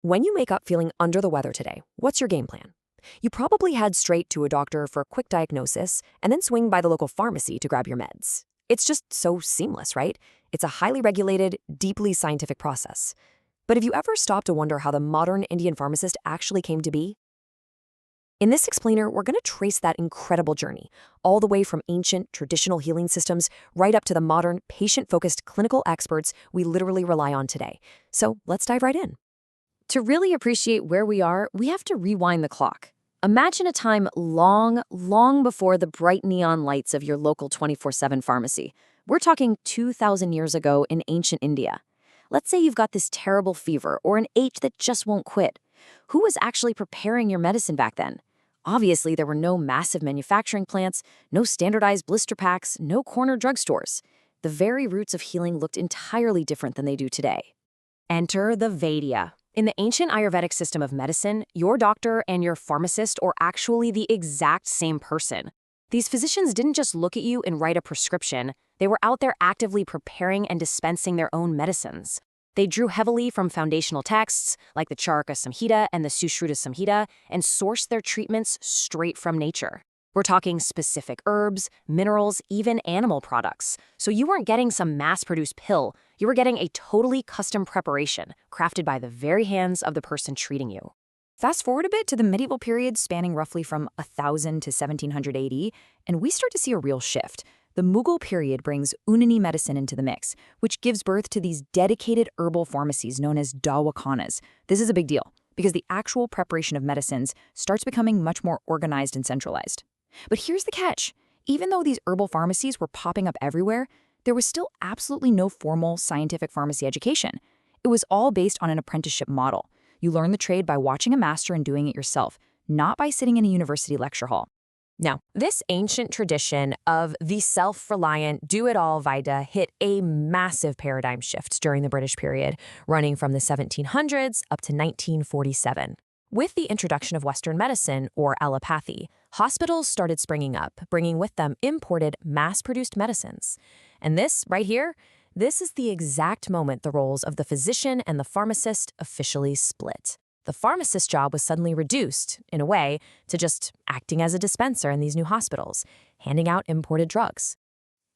When you wake up feeling under the weather today, what's your game plan? You probably head straight to a doctor for a quick diagnosis and then swing by the local pharmacy to grab your meds. It's just so seamless, right? It's a highly regulated, deeply scientific process. But have you ever stopped to wonder how the modern Indian pharmacist actually came to be? In this explainer, we're going to trace that incredible journey, all the way from ancient, traditional healing systems right up to the modern, patient-focused clinical experts we literally rely on today. So let's dive right in. To really appreciate where we are, we have to rewind the clock. Imagine a time long, long before the bright neon lights of your local 24/7 pharmacy. We're talking 2,000 years ago in ancient India. Let's say you've got this terrible fever or an ache that just won't quit. Who was actually preparing your medicine back then? Obviously, there were no massive manufacturing plants, no standardized blister packs, no corner drugstores. The very roots of healing looked entirely different than they do today. Enter the Vaidya. In the ancient Ayurvedic system of medicine, your doctor and your pharmacist are actually the exact same person. These physicians didn't just look at you and write a prescription, they were out there actively preparing and dispensing their own medicines. They drew heavily from foundational texts like the Charaka Samhita and the Sushruta Samhita and sourced their treatments straight from nature. We're talking specific herbs, minerals, even animal products. So you weren't getting some mass-produced pill, you were getting a totally custom preparation, crafted by the very hands of the person treating you. Fast forward a bit to the medieval period spanning roughly from 1000 to 1700 AD, and we start to see a real shift. The Mughal period brings Unani medicine into the mix, which gives birth to these dedicated herbal pharmacies known as Dawakhanas. This is a big deal, because the actual preparation of medicines starts becoming much more organized and centralized. But here's the catch. Even though these herbal pharmacies were popping up everywhere, there was still absolutely no formal scientific pharmacy education. It was all based on an apprenticeship model. You learn the trade by watching a master and doing it yourself, not by sitting in a university lecture hall. Now, this ancient tradition of the self-reliant, do-it-all Vaidya hit a massive paradigm shift during the British period, running from the 1700s up to 1947. With the introduction of Western medicine, or allopathy, hospitals started springing up, bringing with them imported, mass-produced medicines. And this, right here, this is the exact moment the roles of the physician and the pharmacist officially split. The pharmacist's job was suddenly reduced, in a way, to just acting as a dispenser in these new hospitals, handing out imported drugs.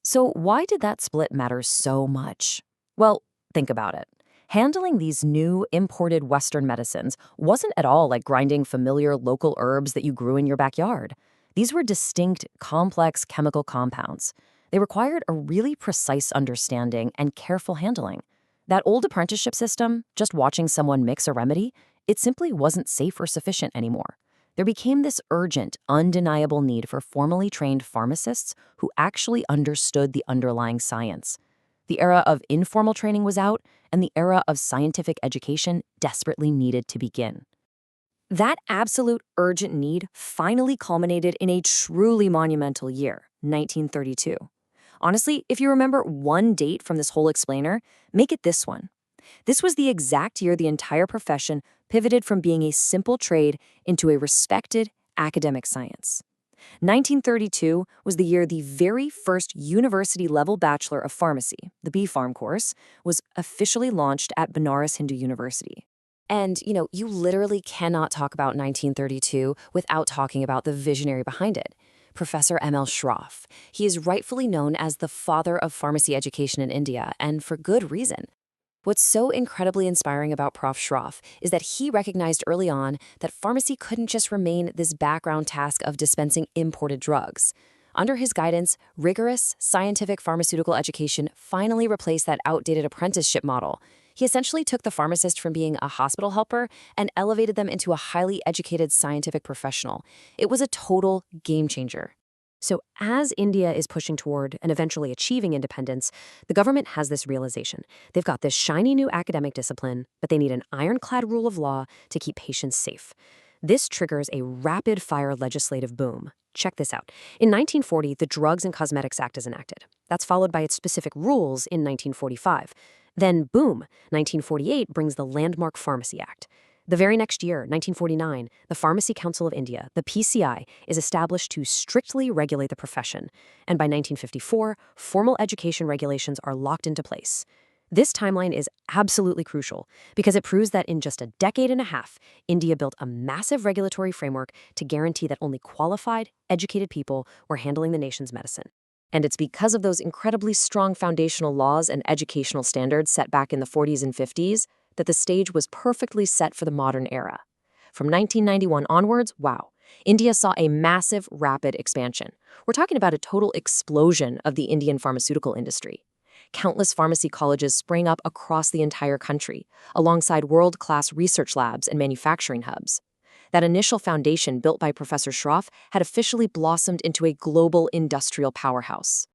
So why did that split matter so much? Well, think about it. Handling these new imported Western medicines wasn't at all like grinding familiar local herbs that you grew in your backyard. These were distinct, complex chemical compounds. They required a really precise understanding and careful handling. That old apprenticeship system, just watching someone mix a remedy, it simply wasn't safe or sufficient anymore. There became this urgent, undeniable need for formally trained pharmacists who actually understood the underlying science. The era of informal training was out, and the era of scientific education desperately needed to begin. That absolute urgent need finally culminated in a truly monumental year, 1932. Honestly, if you remember one date from this whole explainer, make it this one. This was the exact year the entire profession pivoted from being a simple trade into a respected academic science. 1932 was the year the very first university-level Bachelor of Pharmacy, the B-Pharm course, was officially launched at Banaras Hindu University. And, you literally cannot talk about 1932 without talking about the visionary behind it, Professor M.L. Shroff. He is rightfully known as the father of pharmacy education in India, and for good reason. What's so incredibly inspiring about Prof. Shroff is that he recognized early on that pharmacy couldn't just remain this background task of dispensing imported drugs. Under his guidance, rigorous, scientific pharmaceutical education finally replaced that outdated apprenticeship model. He essentially took the pharmacist from being a hospital helper and elevated them into a highly educated scientific professional. It was a total game changer. So as India is pushing toward and eventually achieving independence, the government has this realization. They've got this shiny new academic discipline, but they need an ironclad rule of law to keep patients safe. This triggers a rapid-fire legislative boom. Check this out. In 1940, the Drugs and Cosmetics Act is enacted. That's followed by its specific rules in 1945. Then, boom, 1948 brings the Landmark Pharmacy Act. The very next year, 1949, the Pharmacy Council of India, the PCI, is established to strictly regulate the profession. And by 1954, formal education regulations are locked into place. This timeline is absolutely crucial because it proves that in just a decade and a half, India built a massive regulatory framework to guarantee that only qualified, educated people were handling the nation's medicine. And it's because of those incredibly strong foundational laws and educational standards set back in the 40s and 50s that the stage was perfectly set for the modern era. From 1991 onwards, wow, India saw a massive, rapid expansion. We're talking about a total explosion of the Indian pharmaceutical industry. Countless pharmacy colleges sprang up across the entire country, alongside world-class research labs and manufacturing hubs. That initial foundation built by Professor Shroff had officially blossomed into a global industrial powerhouse.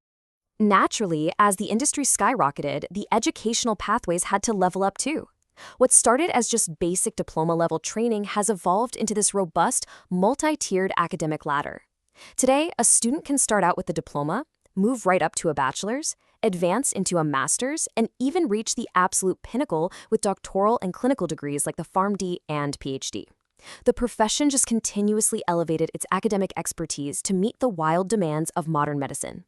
Naturally, as the industry skyrocketed, the educational pathways had to level up too. What started as just basic diploma-level training has evolved into this robust, multi-tiered academic ladder. Today, a student can start out with a diploma, move right up to a bachelor's, advance into a master's, and even reach the absolute pinnacle with doctoral and clinical degrees like the PharmD and PhD. The profession just continuously elevated its academic expertise to meet the wild demands of modern medicine.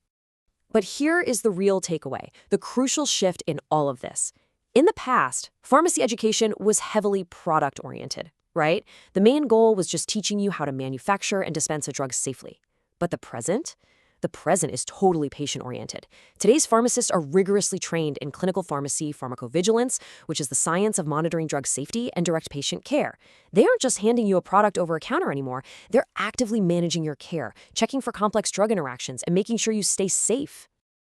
But here is the real takeaway, the crucial shift in all of this. In the past, pharmacy education was heavily product-oriented, right? The main goal was just teaching you how to manufacture and dispense a drug safely. But the present? The present is totally patient-oriented. Today's pharmacists are rigorously trained in clinical pharmacy pharmacovigilance, which is the science of monitoring drug safety and direct patient care. They aren't just handing you a product over a counter anymore. They're actively managing your care, checking for complex drug interactions, and making sure you stay safe.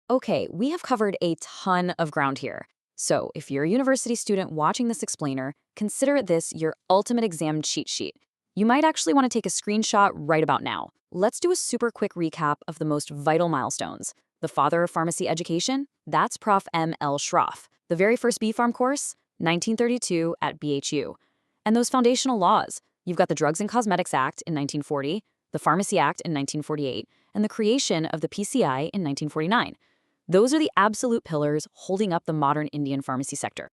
Okay, we have covered a ton of ground here. So if you're a university student watching this explainer, consider this your ultimate exam cheat sheet. You might actually want to take a screenshot right about now. Let's do a super quick recap of the most vital milestones. The father of pharmacy education? That's Prof. M.L. Shroff. The very first B-Pharm course? 1932 at BHU. And those foundational laws? You've got the Drugs and Cosmetics Act in 1940, the Pharmacy Act in 1948, and the creation of the PCI in 1949. Those are the absolute pillars holding up the modern Indian pharmacy sector.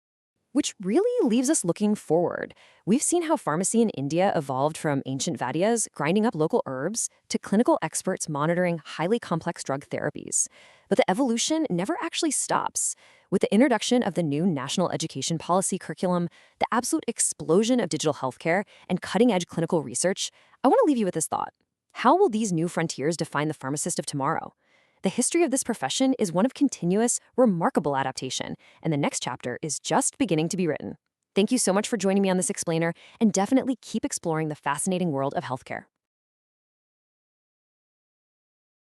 Which really leaves us looking forward. We've seen how pharmacy in India evolved from ancient Vaidyas grinding up local herbs to clinical experts monitoring highly complex drug therapies. But the evolution never actually stops. With the introduction of the new National Education Policy curriculum, the absolute explosion of digital healthcare, and cutting-edge clinical research, I want to leave you with this thought. How will these new frontiers define the pharmacist of tomorrow? The history of this profession is one of continuous, remarkable adaptation, and the next chapter is just beginning to be written. Thank you so much for joining me on this explainer, and definitely keep exploring the fascinating world of healthcare.